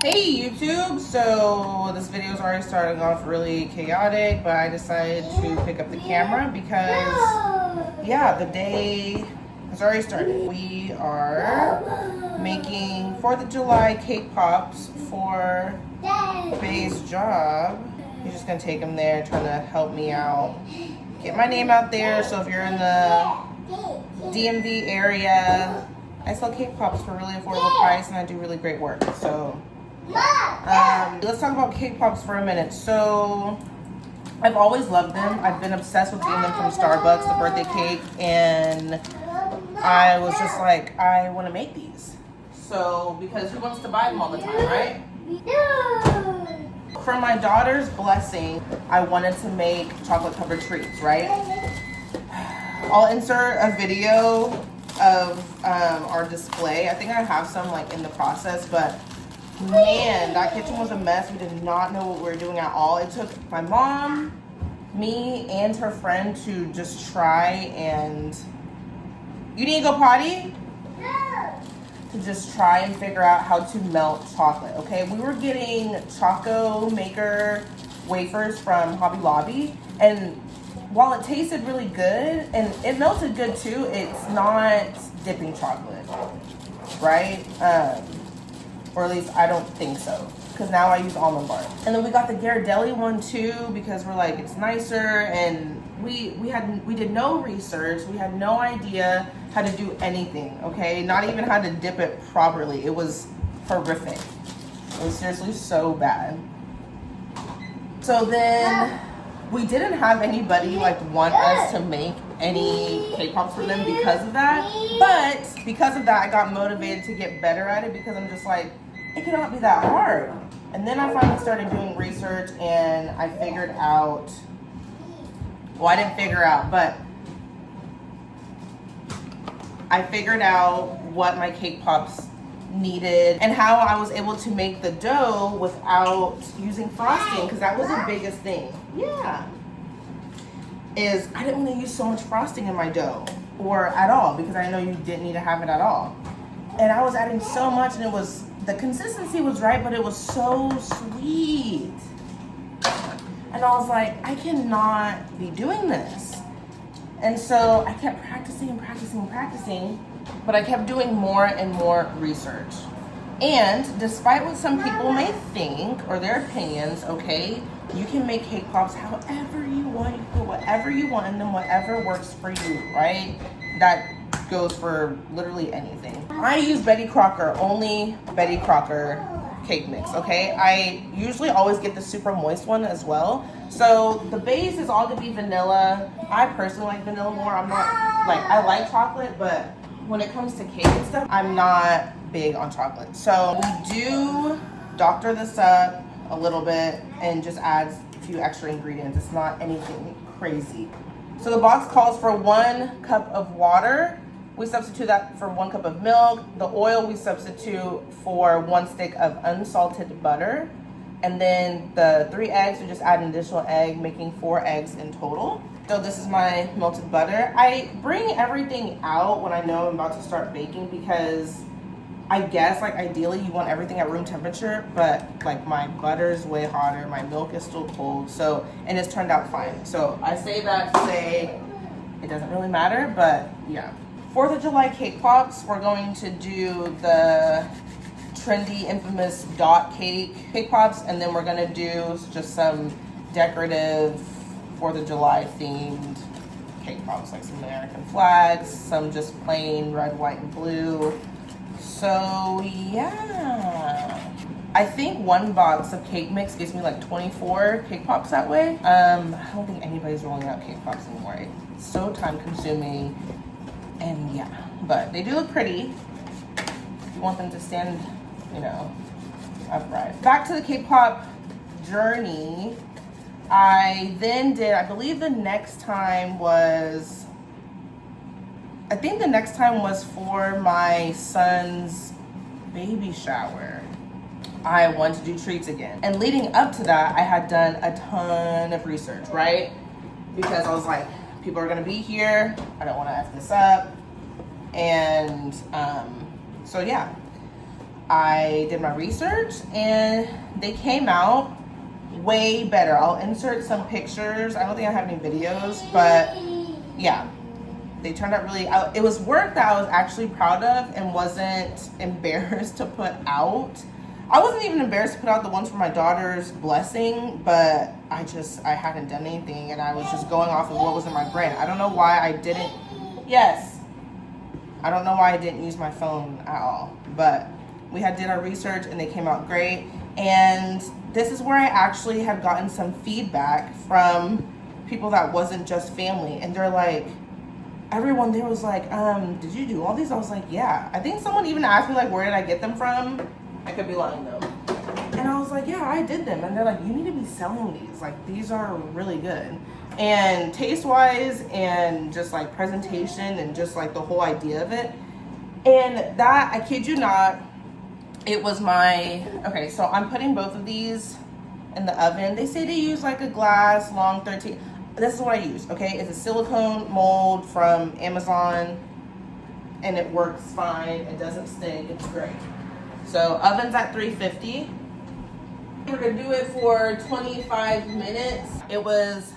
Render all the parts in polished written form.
Hey YouTube! So this video is already starting off really chaotic, but I decided to pick up the camera because, yeah, the day has already started. We are making 4th of July cake pops for Bay's job. He's just gonna take him there, trying to help me out, get my name out there. So if you're in the DMV area, I sell cake pops for a really affordable price and I do really great work. So let's talk about cake pops for a minute. So I've always loved them. I've been obsessed with getting them from Starbucks, the birthday cake, and I was just like, I want to make these. So because who wants to buy them all the time, right? For my daughter's blessing, I wanted to make chocolate covered treats, right? I'll insert a video of our display. I think I have some like in the process, but man, that kitchen was a mess. We did not know what we were doing at all. It took my mom, me, and her friend to just try and... You need to go potty? No. To just try and figure out how to melt chocolate, okay? We were getting Choco Maker wafers from Hobby Lobby, and while it tasted really good, and it melted good too, it's not dipping chocolate, right? Or at least I don't think so, because now I use almond bark. And then we got the Ghirardelli one too, because we're like, it's nicer, and we did no research. We had no idea how to do anything, okay? Not even how to dip it properly. It was horrific. It was seriously so bad. So then we didn't have anybody like want us to make any cake pops for them because of that. But because of that, I got motivated to get better at it, because I'm just like, it cannot be that hard. And then I finally started doing research and I figured out, well, I didn't figure out, but I figured out what my cake pops needed and how I was able to make the dough without using frosting, because that was the biggest thing. Yeah. Is I didn't want to use so much frosting in my dough, or at all, because I know you didn't need to have it at all. And I was adding so much, and it was, the consistency was right, but it was so sweet. And I was like, I cannot be doing this. And so I kept practicing and practicing and practicing, but I kept doing more and more research. And despite what some people may think, or their opinions, okay, you can make cake pops however you want. You can put whatever you want in them, whatever works for you, right? That goes for literally anything. I use Betty Crocker, only Betty Crocker cake mix, okay? I usually always get the super moist one as well. So the base is all gonna be vanilla. I personally like vanilla more. I'm not, like, I like chocolate, but when it comes to cake and stuff, I'm not big on chocolate. So we do doctor this up a little bit and just add a few extra ingredients. It's not anything crazy. So the box calls for 1 cup of water. We substitute that for 1 cup of milk. The oil we substitute for 1 stick of unsalted butter. And then the 3 eggs, we just add an additional egg, making 4 eggs in total. So this is my melted butter. I bring everything out when I know I'm about to start baking, because I guess like ideally you want everything at room temperature, but like my butter is way hotter, my milk is still cold, so, and it's turned out fine. So I say that to say it doesn't really matter, but yeah. 4th of July cake pops, we're going to do the trendy, infamous dot cake pops, and then we're gonna do just some decorative 4th of July themed cake pops, like some American flags, some just plain red, white, and blue. So yeah, I think 1 box of cake mix gives me like 24 cake pops that way. I don't think anybody's rolling out cake pops anymore. It's so time consuming, and yeah, but they do look pretty. You want them to stand, you know, upright. Back to the cake pop journey. I then did, I believe the next time was, I think the next time was for my son's baby shower. I wanted to do treats again. And leading up to that, I had done a ton of research, right? Because I was like, people are gonna be here. I don't wanna F this up. And so yeah. I did my research and they came out way better. I'll insert some pictures. I don't think I have any videos, but yeah, they turned out really out. It was work that I was actually proud of and wasn't embarrassed to put out. I wasn't even embarrassed to put out the ones for my daughter's blessing, but I hadn't done anything and I was just going off of what was in my brain. I don't know why I didn't, yes, I don't know why I didn't use my phone at all, but we did our research and they came out great. And this is where I actually have gotten some feedback from people that wasn't just family. And they're like, everyone there was like, did you do all these? I was like, yeah. I think someone even asked me like, where did I get them from? I could be lying though. And I was like, yeah, I did them. And they're like, you need to be selling these. Like, these are really good. And taste-wise and just like presentation and just like the whole idea of it. And that, I kid you not, it was okay, so I'm putting both of these in the oven. They say to use like a glass, long 13. This is what I use, okay? It's a silicone mold from Amazon and it works fine. It doesn't stick, it's great. So oven's at 350. We're gonna do it for 25 minutes. It was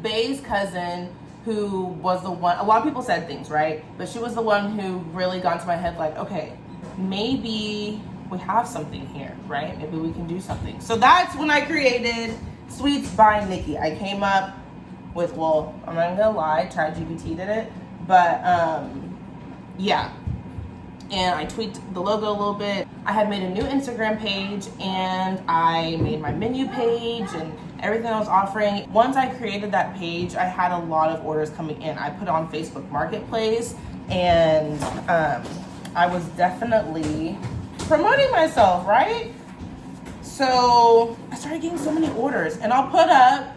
Bay's cousin who was the one, a lot of people said things, right? But she was the one who really got into my head like, okay, maybe we have something here, right? Maybe we can do something. So that's when I created Sweets by Nikki. I came up with, well, I'm not gonna lie, ChatGPT did it, but yeah. And I tweaked the logo a little bit. I had made a new Instagram page and I made my menu page and everything I was offering. Once I created that page, I had a lot of orders coming in. I put it on Facebook Marketplace and I was definitely promoting myself, right? So I started getting so many orders and I'll put up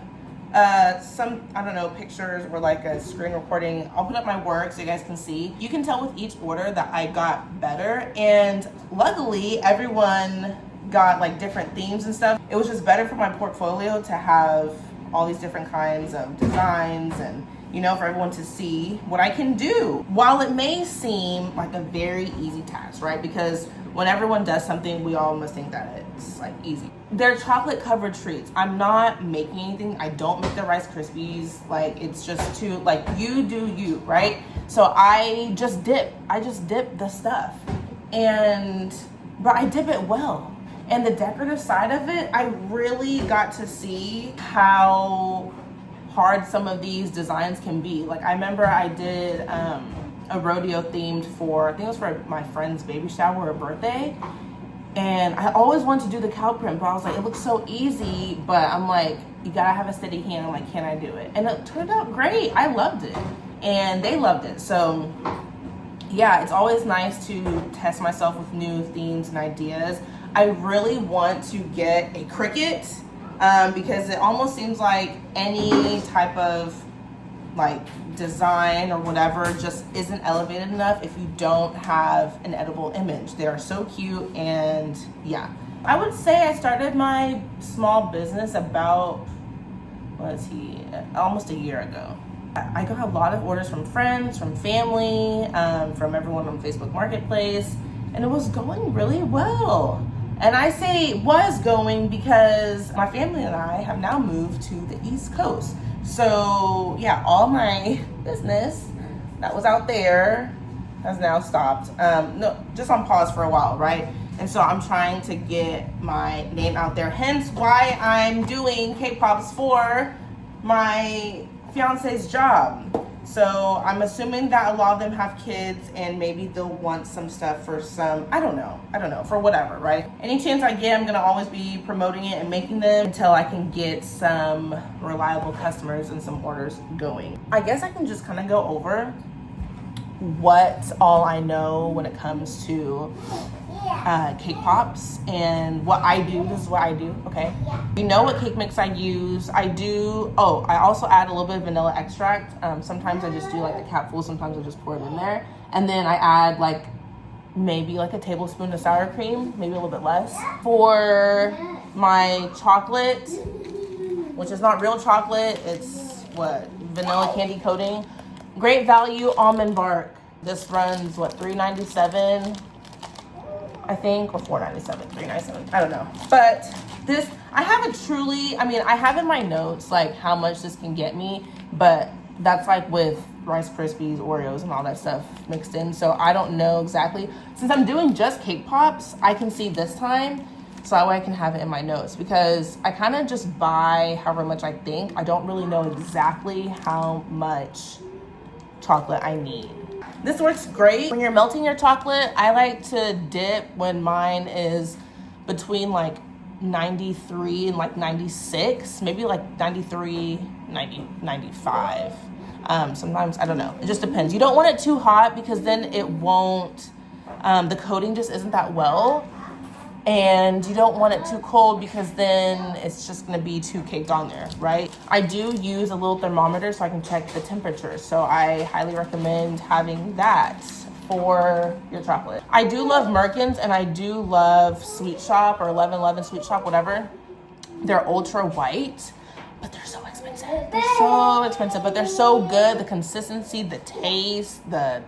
some, I don't know, pictures or like a screen recording. I'll put up my work so you guys can see. You can tell with each order that I got better, and luckily everyone got like different themes and stuff. It was just better for my portfolio to have all these different kinds of designs and, you know, for everyone to see what I can do. While it may seem like a very easy task, right? Because when everyone does something, we all must think that it's like easy. They're chocolate covered treats. I'm not making anything. I don't make the Rice Krispies. Like, it's just too, like, you do you, right? So I just dip the stuff. But I dip it well. And the decorative side of it, I really got to see how hard some of these designs can be. Like, I remember I did a rodeo themed for, I think it was for my friend's baby shower or birthday. And I always wanted to do the cow print, but I was like, it looks so easy, but I'm like, you gotta have a steady hand. I'm like, can I do it? And it turned out great. I loved it. And they loved it. So yeah, it's always nice to test myself with new themes and ideas. I really want to get a Cricut because it almost seems like any type of like design or whatever just isn't elevated enough if you don't have an edible image. They are so cute, and yeah. I would say I started my small business about, almost a year ago. I got a lot of orders from friends, from family, from everyone on Facebook Marketplace, and it was going really well. And I say was going because my family and I have now moved to the East Coast. So yeah, all my business that was out there has now stopped. No, just on pause for a while, right? And so I'm trying to get my name out there. Hence why I'm doing K-Pops for my fiance's job. So I'm assuming that a lot of them have kids and maybe they'll want some stuff for some, I don't know, for whatever, right? Any chance I get, I'm gonna always be promoting it and making them until I can get some reliable customers and some orders going. I guess I can just kind of go over what all I know when it comes to cake pops and what I do. This is what I do, okay? You know what cake mix I use. I also add a little bit of vanilla extract. Sometimes I just do like a capful, sometimes I just pour it in there. And then I add like maybe like a tablespoon of sour cream, maybe a little bit less. For my chocolate, which is not real chocolate, it's vanilla candy coating. Great Value almond bark. This runs $3.97. I think, or $4.97, $3.97, I don't know. But this, I haven't truly, I mean, I have in my notes like how much this can get me, but that's like with Rice Krispies, Oreos, and all that stuff mixed in. So I don't know exactly. Since I'm doing just cake pops, I can see this time, so that way I can have it in my notes, because I kind of just buy however much I think. I don't really know exactly how much chocolate I need. This works great when you're melting your chocolate. I like to dip when mine is between like 93 and like 96, maybe like 93, 90, 95. Sometimes, I don't know, it just depends. You don't want it too hot because then it won't, the coating just isn't that well. And you don't want it too cold because then it's just gonna be too caked on there, right? I do use a little thermometer so I can check the temperature. So I highly recommend having that for your chocolate. I do love Merkins, and I do love Sweet Shop or 1111 Sweet Shop, whatever. They're ultra white, but they're so expensive. They're so expensive, but they're so good. The consistency, the taste, the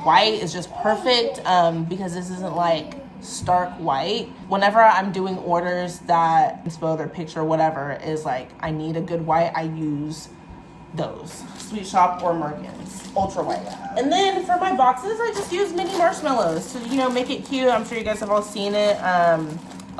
white is just perfect, because this isn't like stark white. Whenever I'm doing orders that inspo their picture, whatever, is like I need a good white, I use those, Sweet Shop or Merkins, ultra white. And then for my boxes, I just use mini marshmallows to, you know, make it cute. I'm sure you guys have all seen it. A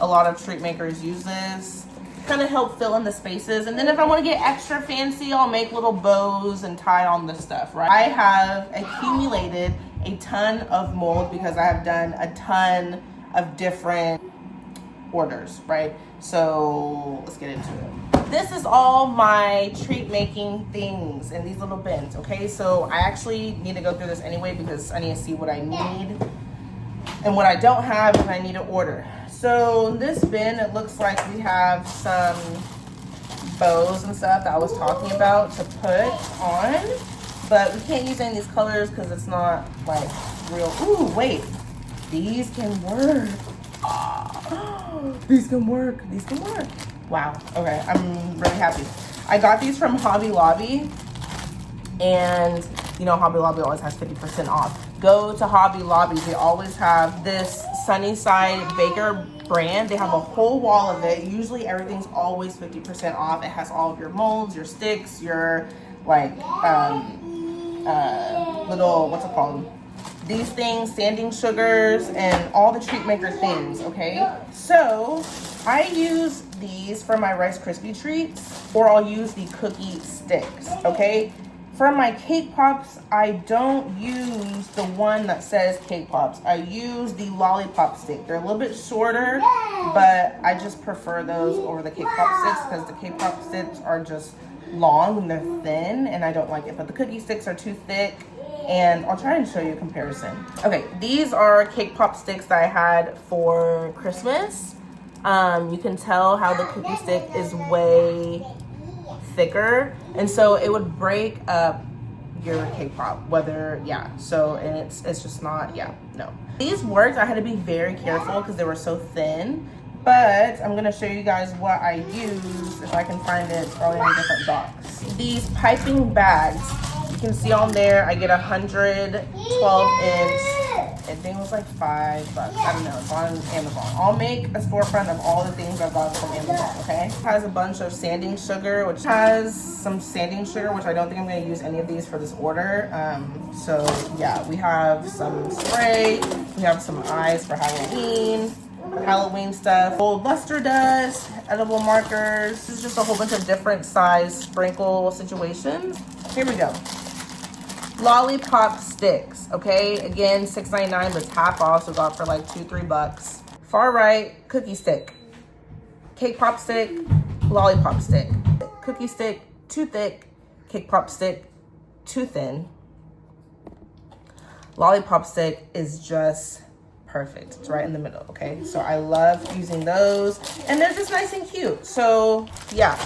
lot of treat makers use this, kind of help fill in the spaces. And then if I want to get extra fancy, I'll make little bows and tie on the stuff, right? I have accumulated a ton of mold because I have done a ton of different orders, right? So let's get into it. This is all my treat making things in these little bins, okay? So I actually need to go through this anyway because I need to see what I need and what I don't have and I need to order. So in this bin, it looks like we have some bows and stuff that I was talking about to put on, but we can't use any of these colors because it's not like real. Ooh, wait, these can work. These can work. These can work. Wow. Okay, I'm really happy. I got these from Hobby Lobby, and you know Hobby Lobby always has 50% off. Go to Hobby Lobby. They always have this Sunnyside Baker brand. They have a whole wall of it. Usually everything's always 50% off. It has all of your molds, your sticks, your like little, what's it called? These things, sanding sugars, and all the treat maker things, okay? So I use these for my Rice Krispie treats, or I'll use the cookie sticks, okay? For my cake pops, I don't use the one that says cake pops. I use the lollipop stick. They're a little bit shorter, but I just prefer those over the cake pop sticks because the cake pop sticks are just long and they're thin, and I don't like it. But the cookie sticks are too thick, and I'll try and show you a comparison. Okay, these are cake pop sticks that I had for Christmas. You can tell how the cookie stick is way thicker, and so it would break up your cake pop, whether, yeah, so, and it's just not, yeah, no. These worked. I had to be very careful because they were so thin, but I'm gonna show you guys what I use. If I can find it, it's probably in a different box. These piping bags, you can see on there, I get 112 inch. I think it was like $5. I don't know, it's on Amazon. I'll make a storefront of all the things I got from Amazon, okay? It has a bunch of sanding sugar, which has some sanding sugar, which I don't think I'm gonna use any of these for this order. So yeah, we have some spray, we have some eyes for Halloween stuff, old luster dust, edible markers. This is just a whole bunch of different size sprinkle situations. Here we go. Lollipop sticks, okay? Again, $6.99, but it's half off, so got for like $2-3. Far right, cookie stick. Cake pop stick, lollipop stick. Cookie stick, too thick. Cake pop stick, too thin. Lollipop stick is just perfect. It's right in the middle, okay? So I love using those, and they're just nice and cute. So yeah,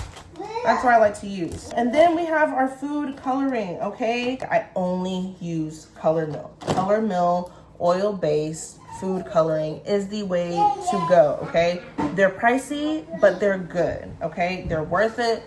that's what I like to use. And then we have our food coloring, okay? I only use Color Mill. Color Mill oil-based food coloring is the way to go, okay? They're pricey, but they're good, okay? They're worth it.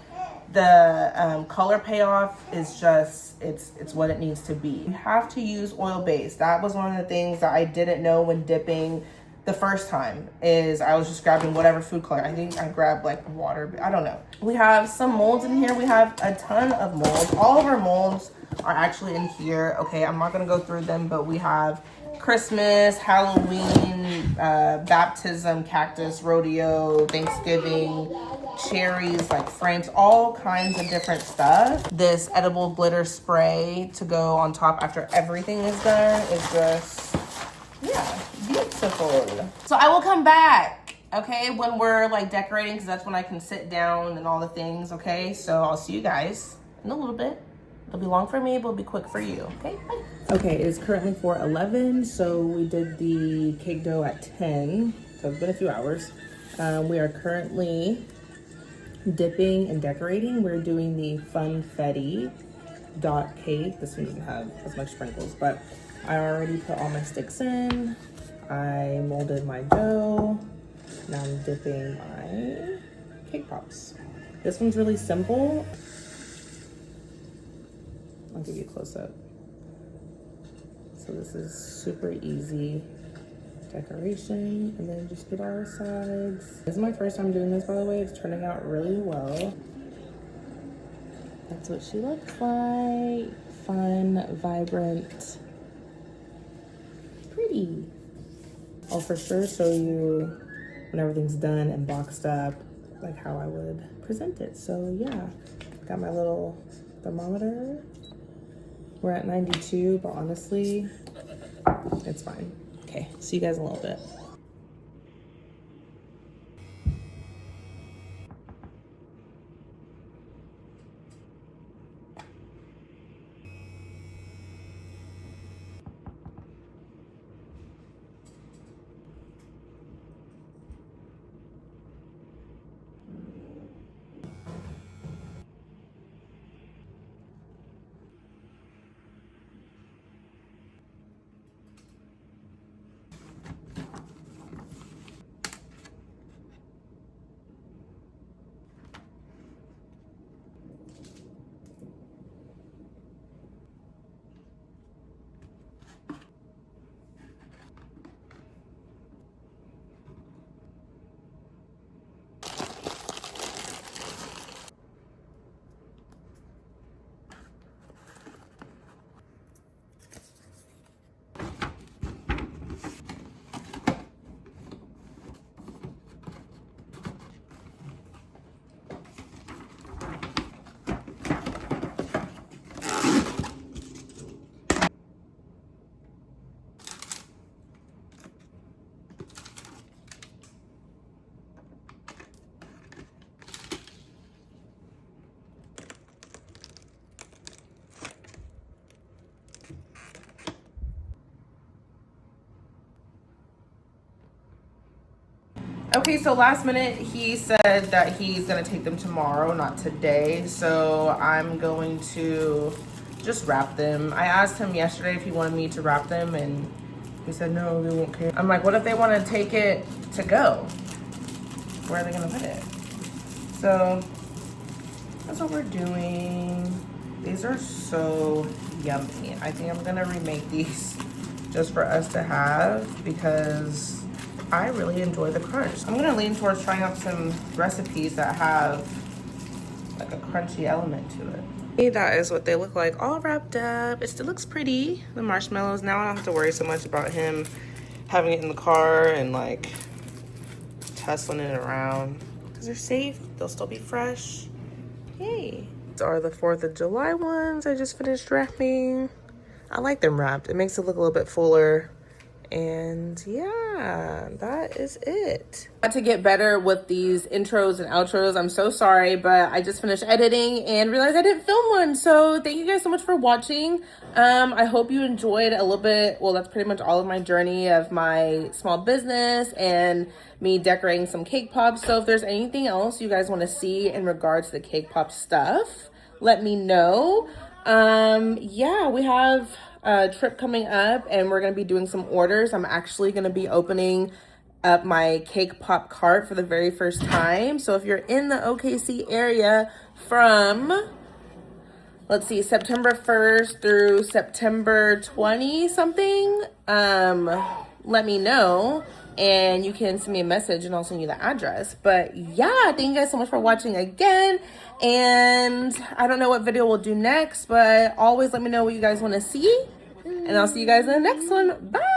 The color payoff is just, it's what it needs to be. You have to use oil-based. That was one of the things that I didn't know when dipping the first time is I was just grabbing whatever food color. I think I grabbed like water, I don't know. We have some molds in here. We have a ton of molds. All of our molds are actually in here. Okay, I'm not gonna go through them, but we have Christmas, Halloween, baptism, cactus, rodeo, Thanksgiving, cherries, like frames, all kinds of different stuff. This edible glitter spray to go on top after everything is done is just, yeah, beautiful. So I will come back, okay, when we're like decorating, because that's when I can sit down and all the things, okay? So I'll see you guys in a little bit. It'll be long for me, but it'll be quick for you, okay? Bye. Okay, it is currently 4:11, so we did the cake dough at 10, so it's been a few hours. We are currently dipping and decorating. We're doing the Funfetti dot cake. This one doesn't have as much sprinkles, but I already put all my sticks in. I molded my dough. Now I'm dipping my cake pops. This one's really simple. I'll give you a close up. So this is super easy decoration, and then just get all the sides. This is my first time doing this, by the way. It's turning out really well. That's what she looks like. Fun, vibrant, pretty. I'll for sure show you when everything's done and boxed up, like how I would present it. So yeah, got my little thermometer. We're at 92, but honestly, it's fine. Okay, see you guys in a little bit. Okay, so last minute he said that he's gonna take them tomorrow, not today. So I'm going to just wrap them. I asked him yesterday if he wanted me to wrap them, and he said no, they won't care. I'm like, what if they want to take it to go? Where are they gonna put it? So that's what we're doing. These are so yummy. I think I'm gonna remake these just for us to have because I really enjoy the crunch. I'm gonna lean towards trying out some recipes that have like a crunchy element to it. Hey, that is what they look like all wrapped up. It still looks pretty, the marshmallows. Now I don't have to worry so much about him having it in the car and like tussling it around because they're safe, they'll still be fresh. Yay. These are the 4th of July ones I just finished wrapping. I like them wrapped. It makes it look a little bit fuller. And yeah, that is it. I had to get better with these intros and outros. I'm so sorry, but I just finished editing and realized I didn't film one. So thank you guys so much for watching. I hope you enjoyed a little bit. Well, that's pretty much all of my journey of my small business and me decorating some cake pops. So if there's anything else you guys want to see in regards to the cake pop stuff, let me know. Yeah, we have a trip coming up and we're going to be doing some orders. I'm actually going to be opening up my cake pop cart for the very first time. So if you're in the OKC area from, let's see, September 1st through September 20 something, let me know. and you can send me a message and I'll send you the address. But yeah, thank you guys so much for watching again. And I don't know what video we'll do next, but always let me know what you guys want to see. And I'll see you guys in the next one. Bye.